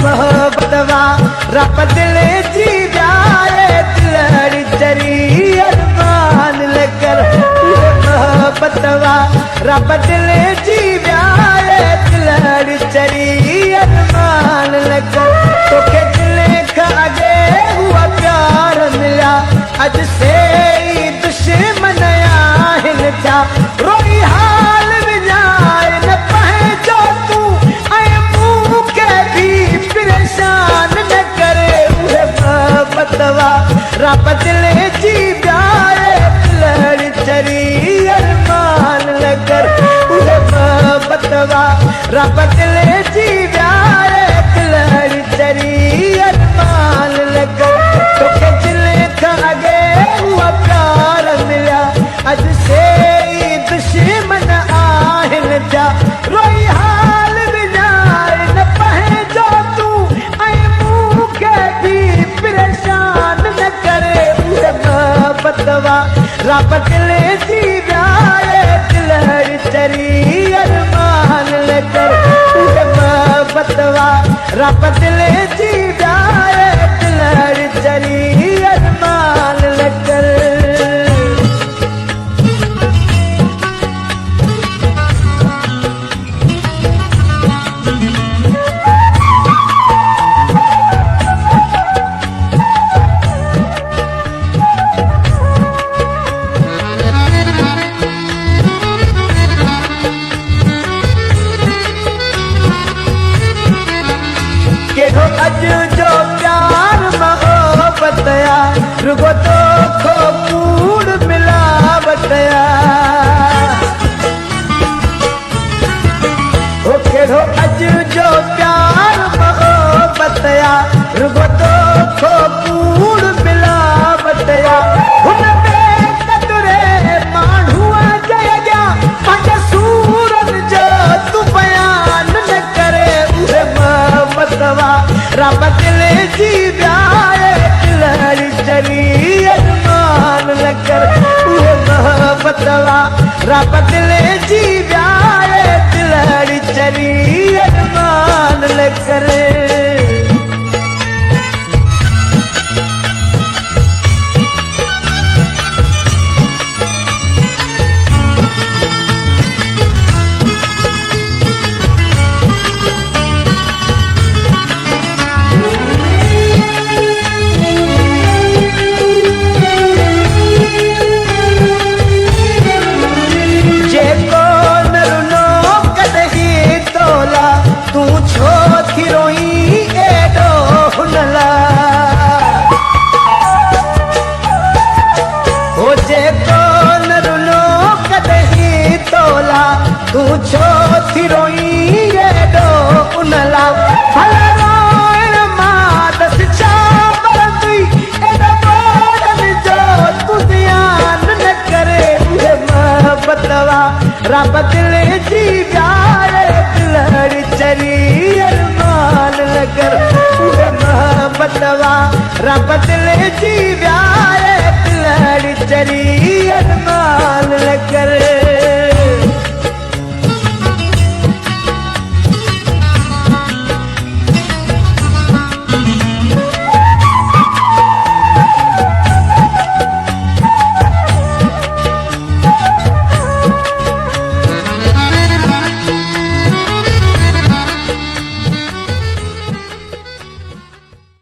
मोहब्बतवा रब दिले जी जाए दिलड़ी चरी अरमान लेकर मोहब्बतवा रब दिले जी जाए दिलड़ी चरी अरमान लेकर तो के दिले खागे हुआ प्यार मिला अज से दुश्मन आहिन था रोई हाल विजाए न पहे जो तू आए मुँह के भी परेशान न करे उहे मोहब्बतवा रब दिले जी जाए दिलड़ी चरी अरमान लेकर उहे मोहब्बतवा रब दिले जी जाए दिलड़ी चरी अरमान लेकर तो के दिले खागे हुआ प्यार मिला अज से दुश्मन आहिन जा रोई हाल विजाए न पहे जो तू आए मुँह के भी परेशान न करे उहे मोहब्बतवा रब दिले जी जाए दिलड़ी चरी अरमान लेकर उहे मोहब्बतवा रब दिले जी जाए दिलड़ी चरी अरमान लेकर अज जो प्यार मोहब्बतया रुगो तो खो कूड़ मिलावटया ओ केड़ो अज जो प्यार मोहब्बतया रुगो तो खो कूड़ मिलावटया हुन में कतरे माण्हूअ जया पंहिंजे सूरत जो तू बयान न करे उहे मोहब्बतवा रब दिले जी जाए दिलड़ी चरी अरमान लेकर उहे मोहब्बतवा रब दिले जी जाए दिलड़ी चरी अरमान लेकर तू छो थी रोई एडो हुनला हो जे कोन रुलो कदही तोला तू छो थी रोई एडो हुनला फल रोइण मां दस छा बरंदी एडो बोडन जो तू ध्यान न करे उहे मोहब्बतवा रब दिले जी जाए दिलड़ी चरी अरमान लेकर उहे मोहब्बतवा रब दिले जी जाए दिलड़ी चरी अरमान लेकर